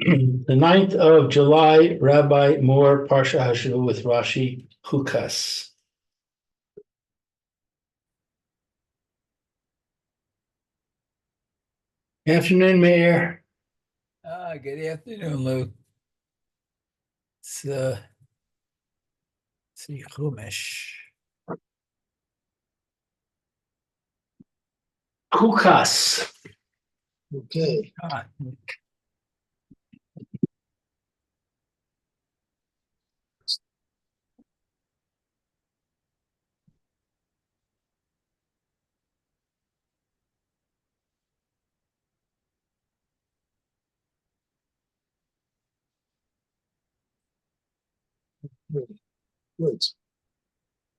The 9th of July, Rabbi Moore, Parsha Hashavua with Rashi, Chukas. Afternoon, Mayor. Good afternoon, Lou. It's see Chumash. Chukas. Okay. Good.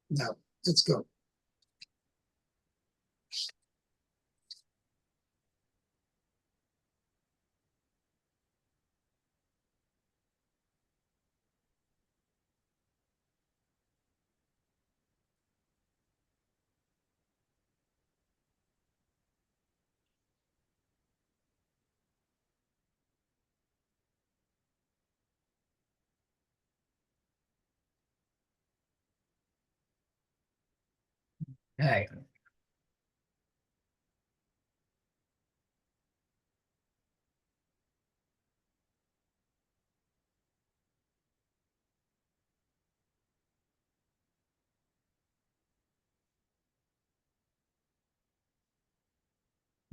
Now, let's go. Hey.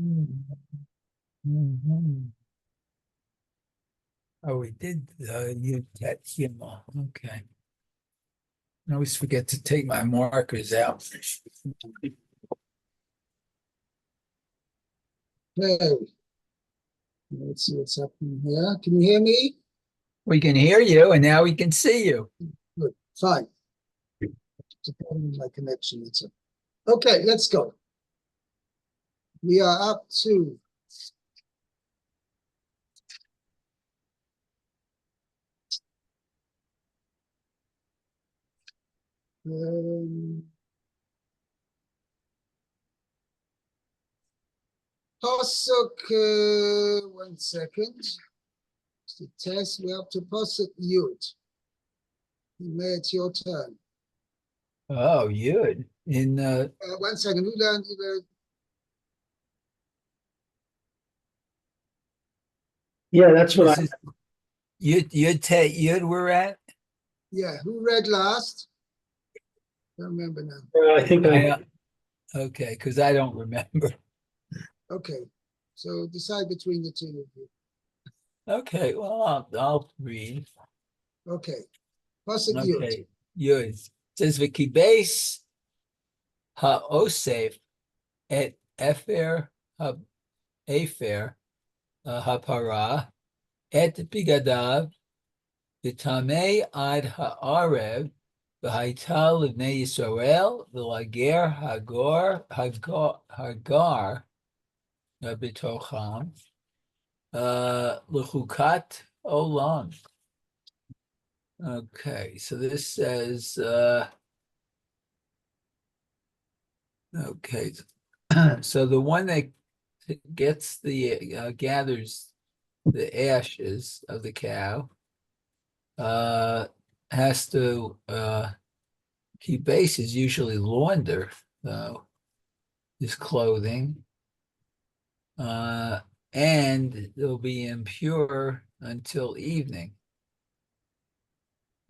Mhm. Oh, we did you that Yuma. Okay. I always forget to take my markers out. Okay, let's see what's happening here. Can you hear me? We can hear you, and now we can see you. Good, fine. It's a problem with my connection. That's it. Okay, let's go. We are up to Pasuk. 1 second. It's the test. We're up to Pasuk Yud. It's your turn. Oh, Yud. 1 second. We learned. Yeah, that's what This is Yud we're at. Yeah, who read last? Don't remember now. I think Okay, because I don't remember. Okay, so decide between the two of you. Okay, well, I'll read. Okay, Pasuk Yud. Okay, Yud. It says V'kibes ha'osef et efer ha'efer ha'para et bigadav v'tamei ad ha'arev v'haita l'bnei Yisrael v'lager hagar b'tocham l'chukat olam. Okay, so this says, okay, so the one that gets gathers the ashes of the cow has to keep bases, usually launder his clothing, and it'll be impure until evening.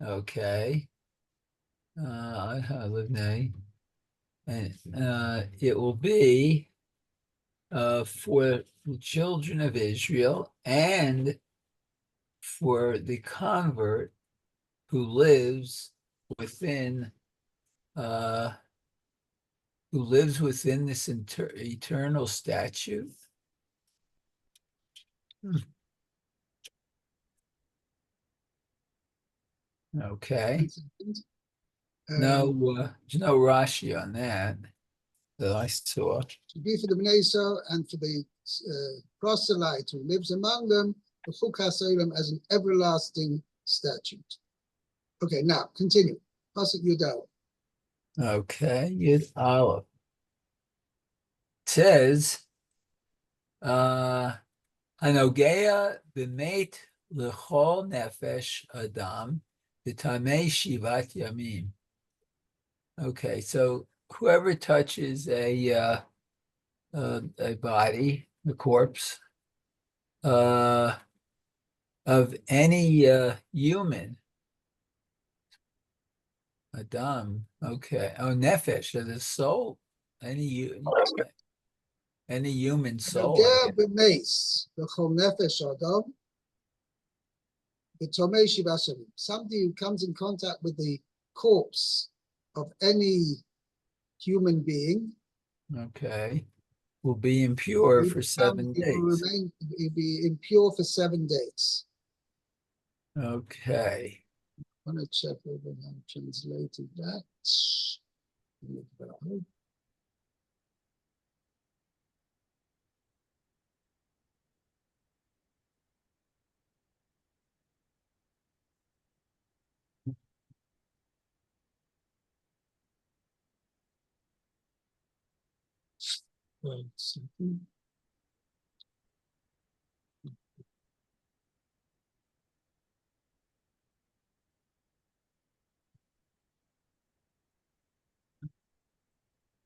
Okay. I live nay. And it will be for the children of Israel and for the convert who lives within this eternal statute. Okay. No, there's no Rashi on that I saw. To be for the Bnei Yisrael and for the proselyte who lives among them, the Chukas Olam as an everlasting statute. Okay, now continue. Pasuk Yudal. Okay, Yud Aleph. It says, Hanogea b'meit l'chol nefesh adam v'tamei shivat yamim. Okay, so whoever touches a body, a corpse, of any human, Adam, okay. Oh, nefesh, so the soul, any human soul. I Nogea guess. b'meis, b'chol nefesh adam, v'tomei shivat yamim. Somebody who comes in contact with the corpse of any human being, Okay, will be impure for he will 7 days. he'll be impure for 7 days. Okay, I want to check whether I translated that. One second.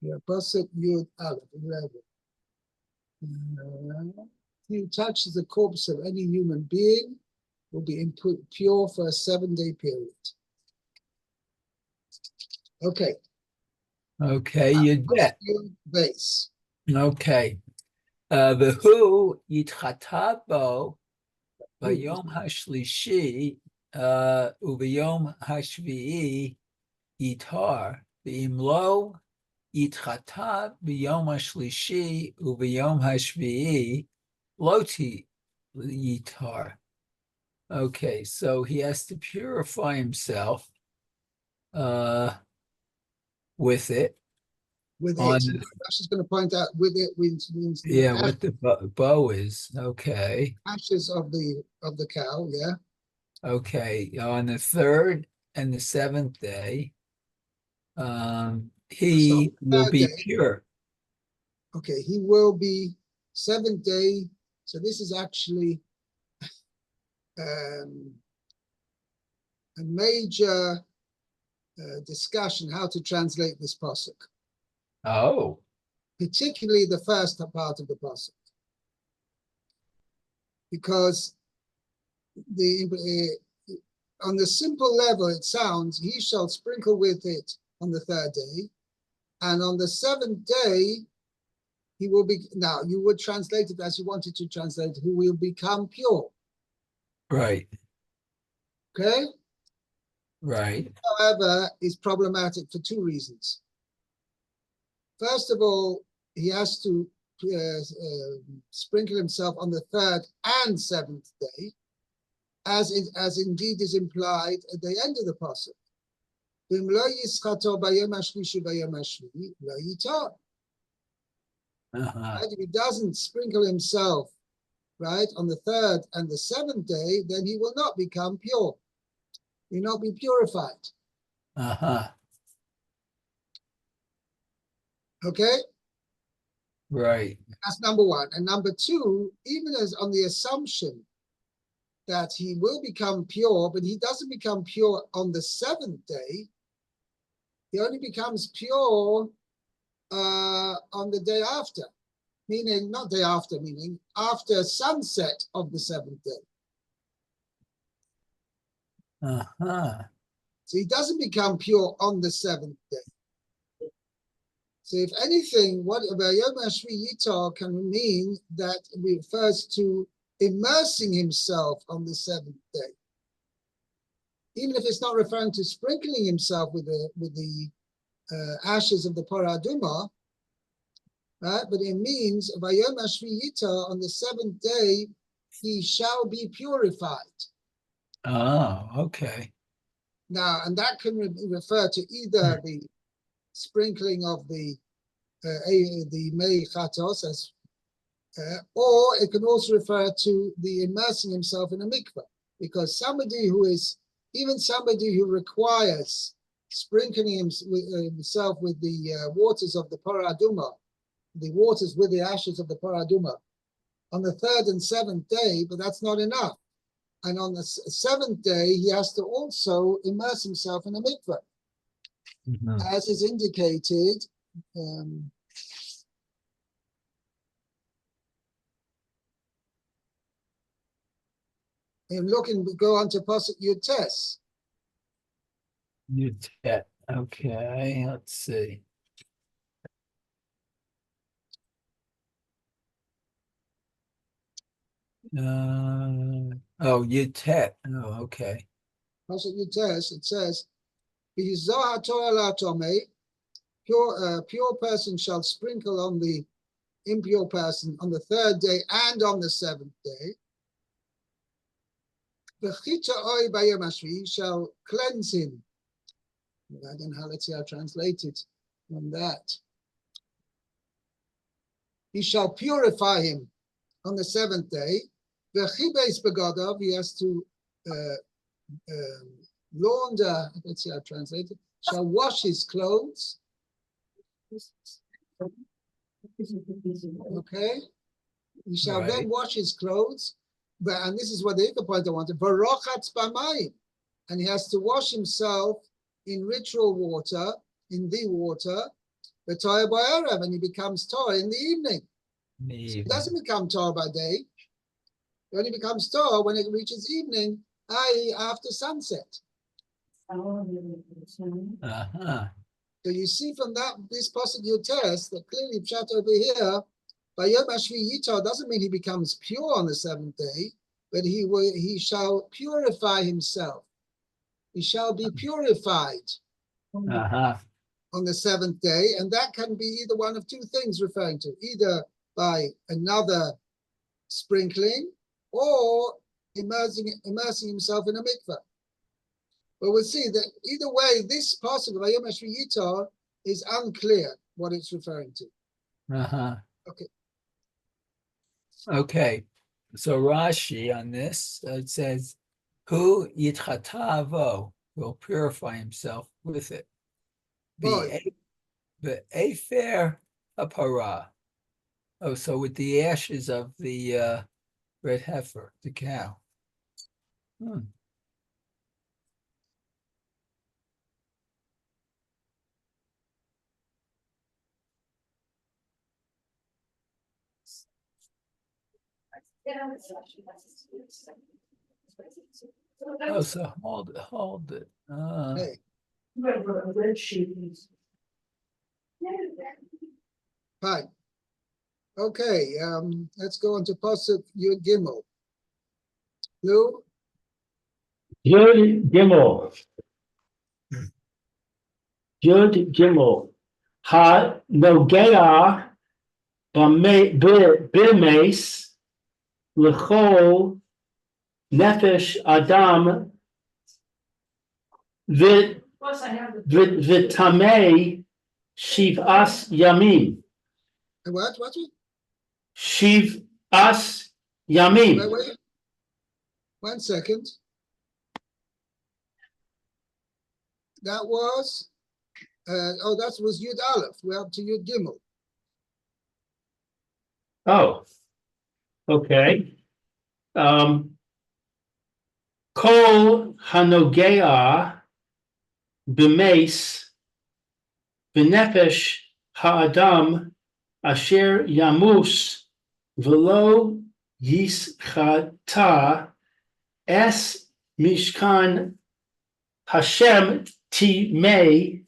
Yeah, Pasuk Yud Aleph 11. He who touches the corpse of any human being will be impure for a 7-day period. Okay. okay, you bet. Yud base. Okay, v'hu yitchatav bo v'yom hashlishi u'v'yom hashvi'i yitar v'im lo yitchatav b'yom hashlishi u'v'yom hashvi'i loti yitar. Okay, so he has to purify himself with it. With On it. the- Rashi's going to point out with it means the Yeah, what the bow is. Okay. ashes of the cow, yeah. Okay. On the 3rd and the 7th day, he will third be day. pure. Okay, he will be 7th day. So this is actually a major discussion how to translate this pasuk, Oh, particularly the first part of the pasuk, because on the simple level it sounds he shall sprinkle with it on the 3rd day, and on the 7th day he will be. Now you would translate it as you wanted to translate, who will become pure. right, Okay. right. However, is problematic for 2 reasons. First of all, he has to sprinkle himself on the 3rd and 7th day, as indeed is implied at the end of the pasuk. Uh-huh. If he doesn't sprinkle himself, right, on the 3rd and the 7th day, then he will not become pure. He will not be purified. Uh-huh. Okay? Right. That's number 1. And number 2, even as on the assumption that he will become pure, but he doesn't become pure on the 7th day, he only becomes pure on the day after, meaning, not day after, meaning after sunset of the 7th day. Uh-huh. So he doesn't become pure on the 7th day. So if anything, what about Yom HaShvi Yitar can mean that it refers to immersing himself on the 7th day. Even if it's not referring to sprinkling himself with the ashes of the Parah Adumah, right? But it means Vayom HaShvi Yitar, on the 7th day he shall be purified. Oh, okay. Now, and that can refer to either the sprinkling of the Mei Chatos, or it can also refer to the immersing himself in a mikveh, because somebody who requires sprinkling himself with the waters of the Parah Adumah, the waters with the ashes of the Parah Adumah, on the 3rd and 7th day, but that's not enough. And on the seventh day, he has to also immerse himself in a mikveh, as is indicated. Go on to Pasuk Yud Tes. Okay, let's see. Yutet. Oh, okay. Pasuk Yud Tes, it says, "V'yizoh haTorah la'tomei, pure person shall sprinkle on the impure person on the third day and on the seventh day. V'chita oi bayom hashvi shall cleanse him." I don't know how, let's see how I translate it on that. He shall purify him on the seventh day. V'chibes begadav, he has to launder, let's see how I translate it, shall wash his clothes. Okay, he shall then wash his clothes, and this is what the other point I wanted. Varochatz b'mayim, and he has to wash himself in ritual water, in the water. V'toyer ba'erev, and he becomes Torah in the evening. So he doesn't become Torah by day. He only becomes Torah when it reaches evening, i.e., after sunset. So you see from this Pasuk Yud Tes that clearly Pshat over here, Bayom Hashvi Yitar doesn't mean he becomes pure on the seventh day, but he shall purify himself. He shall be purified on the seventh day, and that can be either one of two things referring to, either by another sprinkling or immersing himself in a mikveh. But we'll see that either way, this pasuk of Bayom Hashvi Yitar is unclear what it's referring to. Okay. So Rashi on this, it says, "Hu yitchatavo," will purify himself with it. The afer hapara. Oh, so with the ashes of the red heifer, the cow. Oh, so hold it. Hey. Fine. Okay, let's go on to Pasuk Yud Gimel. Lou? Yud Gimel. Ha nogea b'meis l'chol nefesh adam v'tamei shiv'as yamim. What? Shiv'as yamim. Wait. 1 second. That was, that was Yud Aleph. We're up to Yud Gimel. Oh, okay. Kol hanogea b'meis v'nefesh ha'adam asher yamus v'lo yischata es mishkan Hashem timei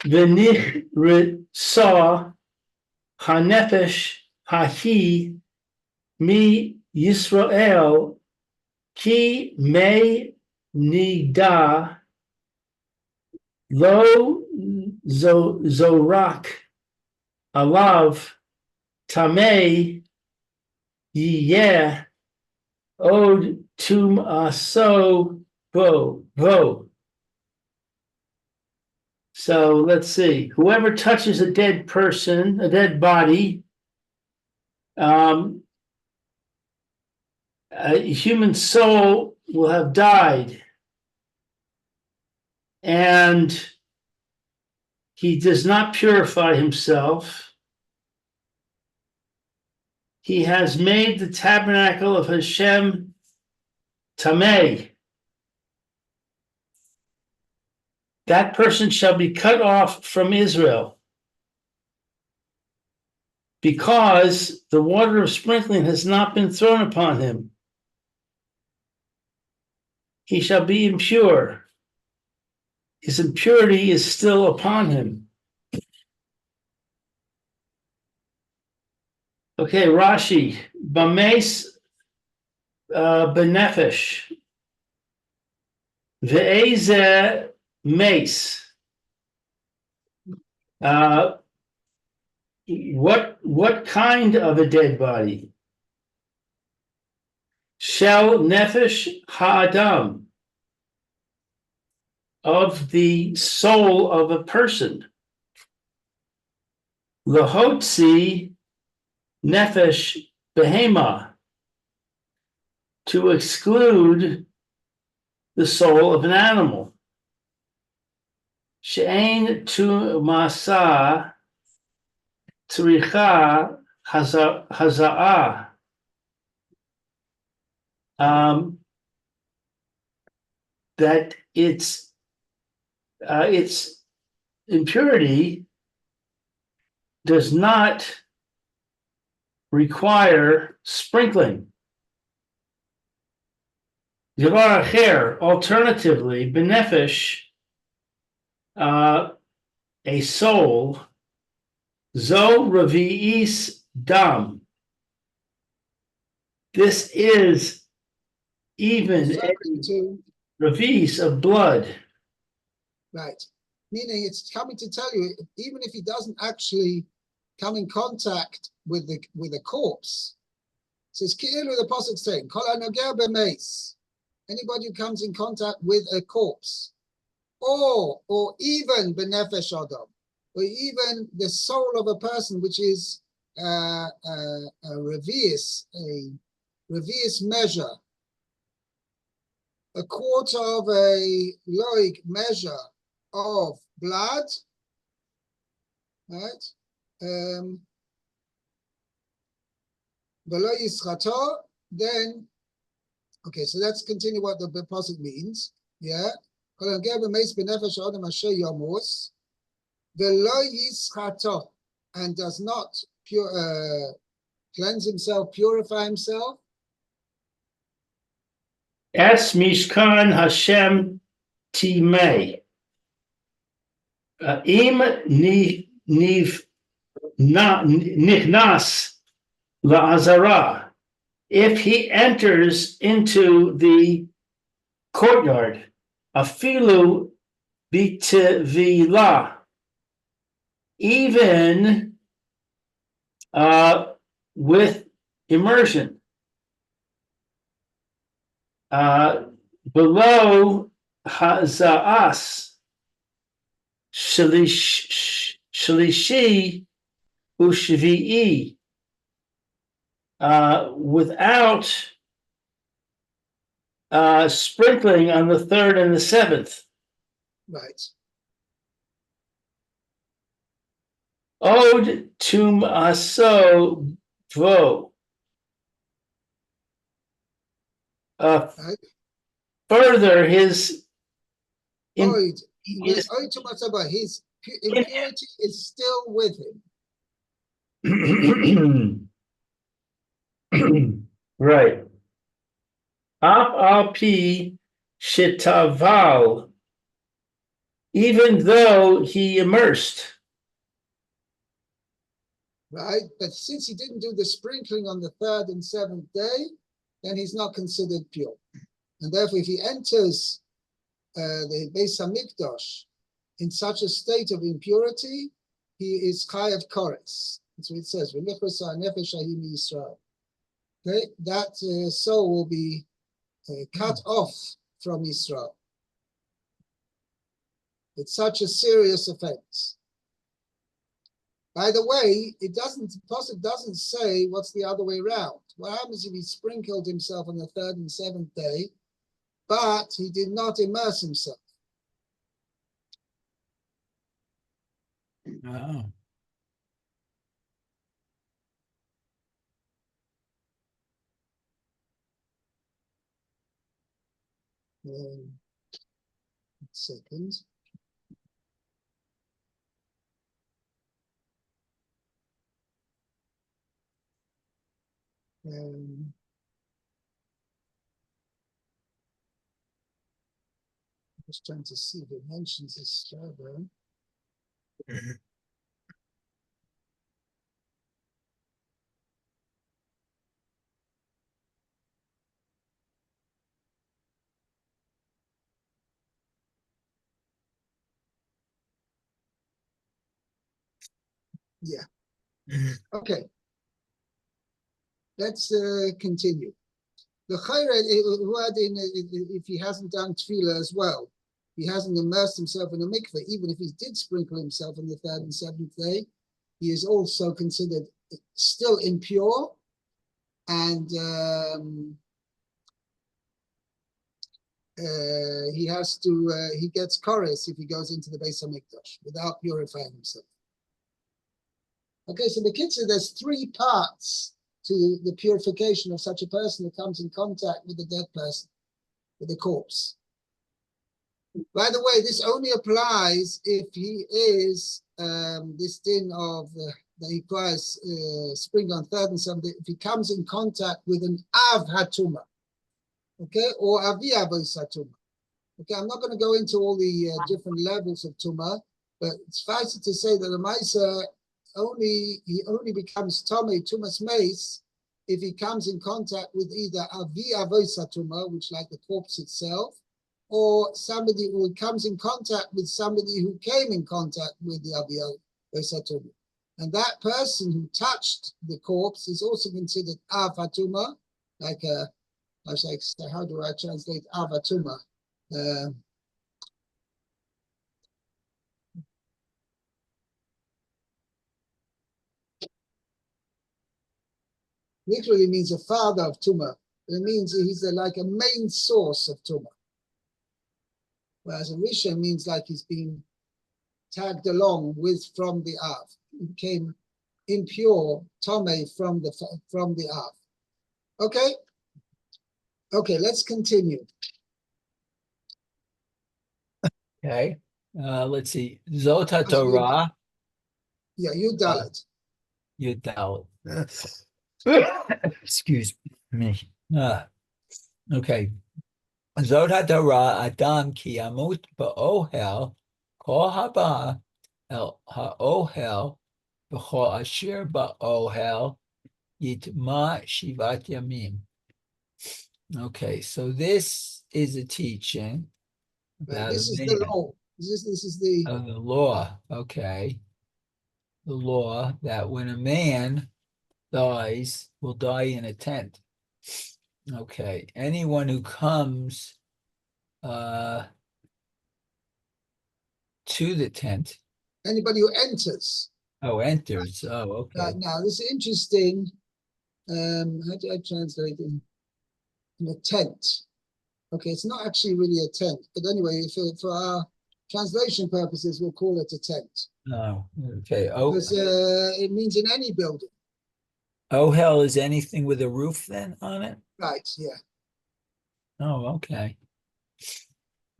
v'nichrisa hanefesh hahi mi Yisrael ki me nida lo zorak alav tamei yeh od tum aso bo. So let's see. Whoever touches a dead person, a dead body, a human soul will have died, and he does not purify himself. He has made the tabernacle of Hashem tamei. That person shall be cut off from Israel, because the water of sprinkling has not been thrown upon him. He shall be impure. His impurity is still upon him. Okay, Rashi, Bames benefesh, ve'eze mace. What kind of a dead body? Shel nefesh ha'adam, of the soul of a person. Lahotzi nefesh behema, to exclude the soul of an animal. She'ein tu masa tzricha haza'ah. That its impurity does not require sprinkling. Yavar acher, alternatively, benefesh, a soul, zo revi'is dam. This is even a referring to, revis of blood. right, meaning it's coming to tell you, even if he doesn't actually come in contact with a corpse. So it's clear with the Apostle saying, Kol hanoger b'meis, anybody who comes in contact with a corpse, or even benefesh adam, or even the soul of a person, which is a revius measure, a quarter of a loig measure of blood, right? Below yischato, then, okay, so let's continue what the deposit means. Yeah. And does not cleanse himself, purify himself. Es mishkan Hashem timei. Im nichnas la'azara. If he enters into the courtyard, afilu bitevila, even with immersion, below hazaas shlishi ushvi'i, without sprinkling on the third and the seventh. Right. Od tum aso vo. Right. Further, his His impurity is still with him. Right. Ap al pi shitaval, even though he immersed. Right. But since he didn't do the sprinkling on the third and seventh day, then he's not considered pure. And therefore, if he enters the Beis Hamikdash in such a state of impurity, he is chayav kores. That's what it says. Okay, that soul will be cut off from Israel. It's such a serious offense. By the way, the Pasuk doesn't say what's the other way around. What happens if he sprinkled himself on the third and seventh day, but he did not immerse himself? Oh. Second. Just trying to see if it mentions this further. Yeah. Okay. Let's continue. The chayre, if he hasn't done tefillah as well, he hasn't immersed himself in a mikveh, even if he did sprinkle himself on the third and seventh day, he is also considered still impure, and he gets chorus if he goes into the Beis Hamikdash without purifying himself. Okay, so the Kitzur, there's three parts to the purification of such a person who comes in contact with a dead person, with a corpse. By the way, this only applies if he is this din of that he requires spring on third and seventh, if he comes in contact with an av hatuma, okay, or avi avos hatuma. Okay, I'm not going to go into all the different levels of tuma, but it's suffice to say that the Maisa he only becomes tumas meis if he comes in contact with either avi avos hatuma, which like the corpse itself, or somebody who comes in contact with somebody who came in contact with the avi avos hatuma. And that person who touched the corpse is also considered av hatuma, like I was like, how do I translate av hatuma? Literally means a father of Tuma. It means he's like a main source of Tuma. Whereas a Risha means like he's being tagged along with from the Av. He became impure Tome from the Av. Okay? Okay, let's continue. Okay. Let's see. Zota Torah. Yeah, you Dalit. You doubt. Excuse me. Okay. Zot HaTorah Adam ki amut ba'ohel kol haba el ha'ohel v'chol asher ba'ohel yitma shivat yamim. Okay, so this is a teaching about This is a the man. law. This is the The law. Okay. The law that when a man dies, will die in a tent. Okay. Anyone who comes to the tent. anybody who enters. Oh, enters. Oh, okay. Now this is interesting. How do I translate it? In a tent. Okay, it's not actually really a tent, but anyway, for our translation purposes, we'll call it a tent. Oh, okay. Oh, Because it means in any building. Ohel is anything with a roof then on it? Right, yeah. Oh, okay.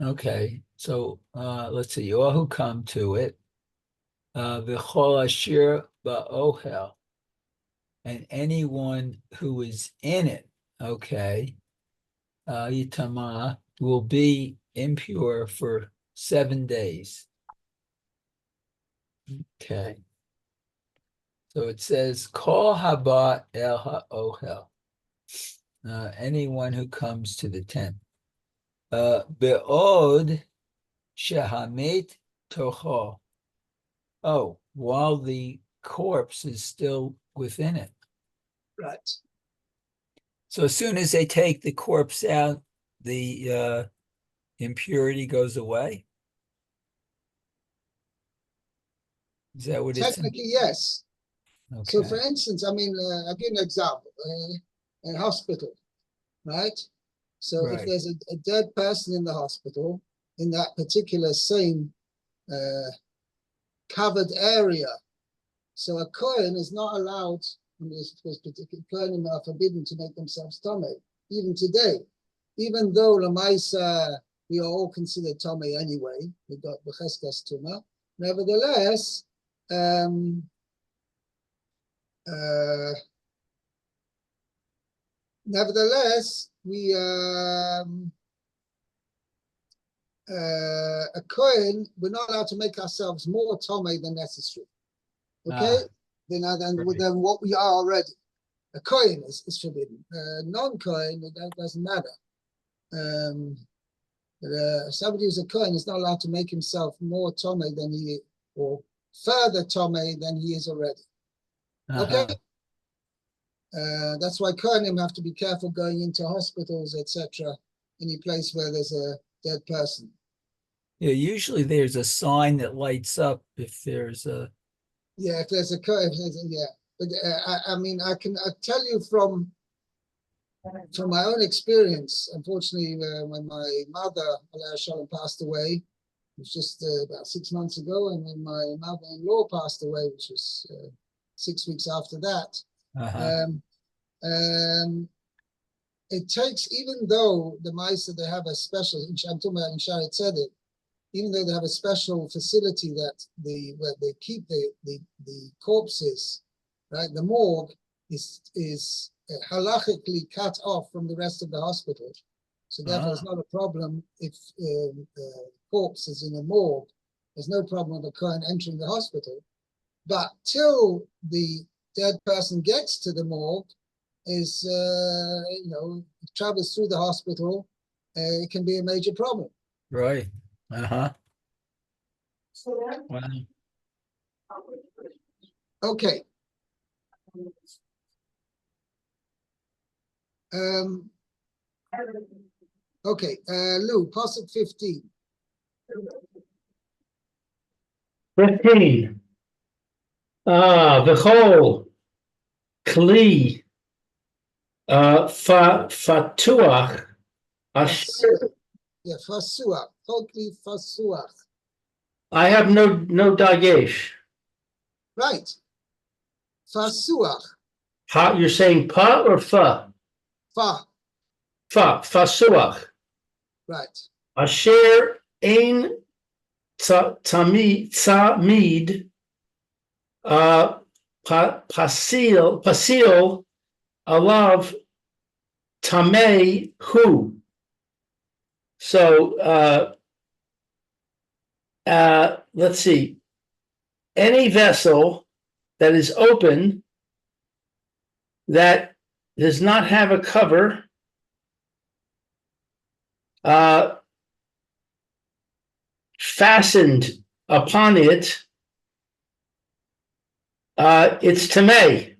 Okay. So let's see. All who come to it. V'chol asher ba'ohel. And anyone who is in it, okay, Yitama will be impure for 7 days. Okay. So it says, Kol haba el ha'ohel. Anyone who comes to the tent. Be'od shehamet tocho. Oh, while the corpse is still within it. Right. So as soon as they take the corpse out, the impurity goes away. Is that what it's? Technically, yes. Okay. So for instance, I mean, I'll give an example. A hospital, right? So if Right. there's a dead person in the hospital, in that particular same covered area, so a Kohen is not allowed, and this particular Kohenim are forbidden to make themselves Tomei, even today. even though Lamaisa, we are all considered Tomei anyway, we got Becheskas Tuma, nevertheless, we a Kohen, we're not allowed to make ourselves more Tomei than necessary. Okay? Than what we are already. A Kohen is forbidden. Non-Kohen, that doesn't matter. Somebody who's a Kohen is not allowed to make himself more Tomei than he, or further Tomei than he is already. Okay? That's why Kohanim have to be careful going into hospitals, etc., any place where there's a dead person. Yeah, usually there's a sign that lights up if there's a. Yeah, if there's a Kohen, yeah. But I mean, I tell you from my own experience. Unfortunately, when my mother, Alaa Shalom, passed away, it was just about 6 months ago, and when my mother-in-law passed away, which was 6 weeks after that. It takes, even though the Maisa, they have a special, I'm talking about in Sharet Tzedek, even though they have a special facility that where they keep the corpses, right? The morgue is halachically cut off from the rest of the hospital. So therefore it's not a problem if corpse is in a morgue. There's no problem with a Kohen entering the hospital. But till the dead person gets to the morgue, travels through the hospital, it can be a major problem. Right. Wow. Okay. Okay, Lou, Pasuk 15. 15. V'chol kli fatuach asher. Yeah, fasuach. Totally fasuach. I have no dagesh. Right. Fasuach. Pa, you're saying pa or fa? Fa. Fasuach. Right. Asher ein tamid pasil alav tamei hu. So let's see. Any vessel that is open that does not have a cover fastened upon it, it's tamei.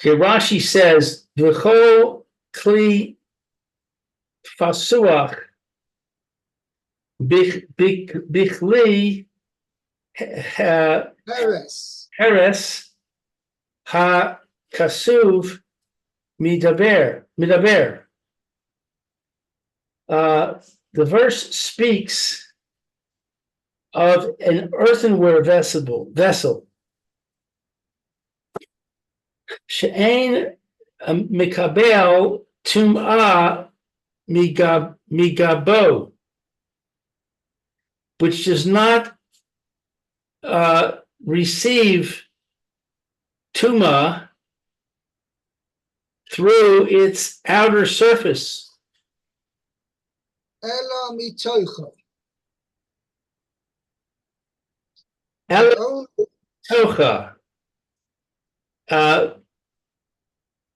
Okay, Rashi says, "V'chol kli fasuach bichli heres ha kasuv midaber." The verse speaks of an earthenware vessel. She'ein mikabel tum'ah migabo, which does not receive tuma through its outer surface. Ela mitoicha. Tocha,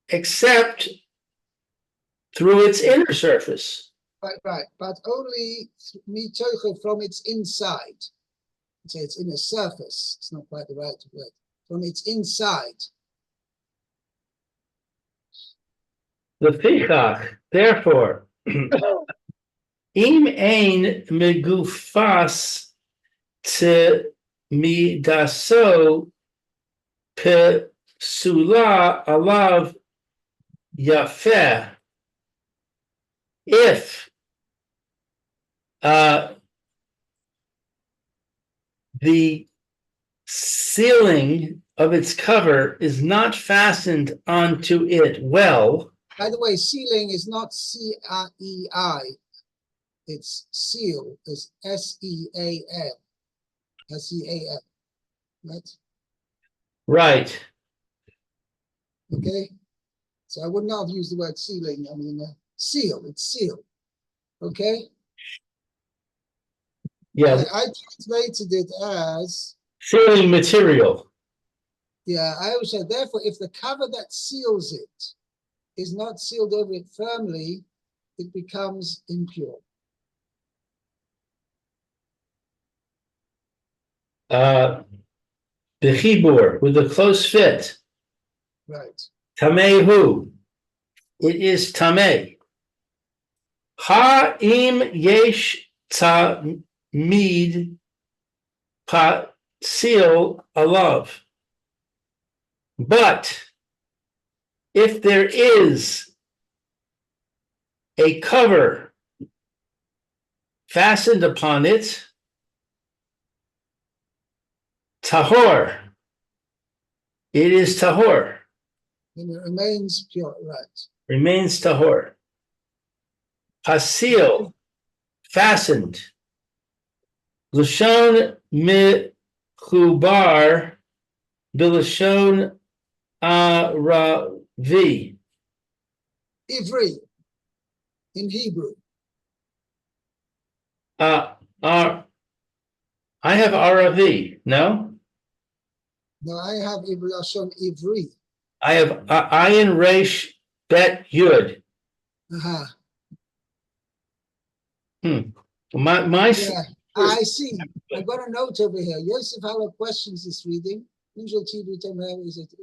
except through its inner surface. Right. But only mitoicha from its inside. So its inner surface. It's not quite the right word. From its inside. The pichach, therefore, im ein megufas te midaso pesula alav yafeh. If the ceiling of its cover is not fastened onto it well, By the way, sealing is not C-E-I. It's seal. It's S-E-A-L. S-E-A-L. Right? right? Okay? So I would not have used the word sealing. I mean, seal. It's seal. Okay? Yeah, I translated it as, sealing material. yeah, I always said, therefore, if the cover that seals it is not sealed over it firmly, it becomes impure. Bechibur, with a close fit. Right. Tamehu, it is tameh. Ha im yesh tamid pasil alav. But if there is a cover fastened upon it, tahor, it is tahor, And it remains pure. Right. remains tahor. Pasil, fastened. Lashon mechubar bilashon aravi. Ivri in Hebrew. I have aravi. No, No, I have Lashon Ivri. I have ayin resh bet yud. Aha. My Yeah, I see. I've got a note over here. Yosef Haller questions this reading. Usual Hebrew term is it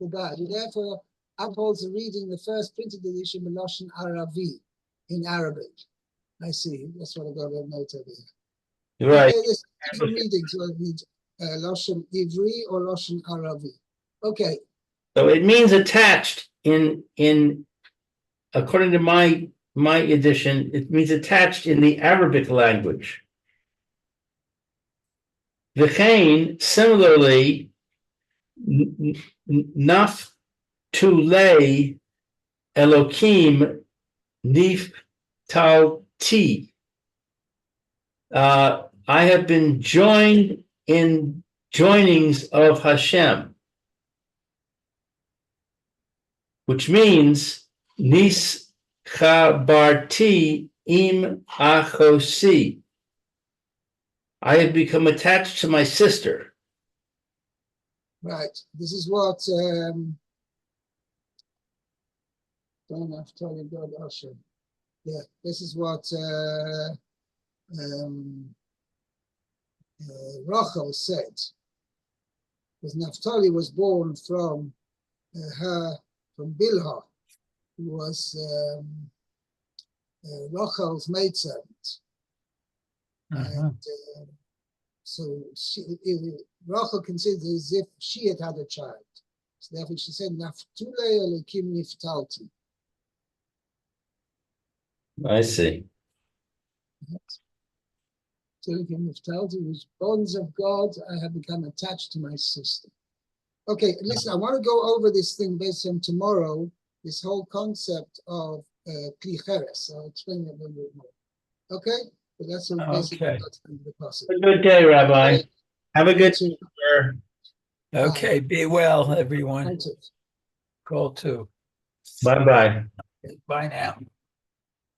bad. He therefore upholds the reading the first printed edition of Lashon Aravi in Arabic. I see. That's what I got a note over here. right. Okay, there's different readings. So it means Lashon Ivri or Lashon Aravi. Okay. So it means attached in according to my edition, it means attached in the Arabic language. V'chein, similarly, naftulei Elokim niftalti. I have been joined in joinings of Hashem, which means nis chabarti im achosi. I have become attached to my sister. Right. This is what don't have to tell you God Usher. Yeah, this is what Rachel said. Because Naphtali was born from from Bilhah, who was Rachel's maidservant. And so Rachel considered it as if she had had a child. So therefore she said, Naftule Elokim Niftalti. I see. Elokim Niftalti was bonds of God. I have become attached to my sister. Okay, listen, I want to go over this thing based on tomorrow, this whole concept of Kli Cheres. I'll explain it a little bit more. Okay? But that's what basically that's the process. Have a good day, Rabbi. Okay. Have a good You too. summer. Okay, be well, everyone. Thank you. Call too. Bye-bye. Bye now.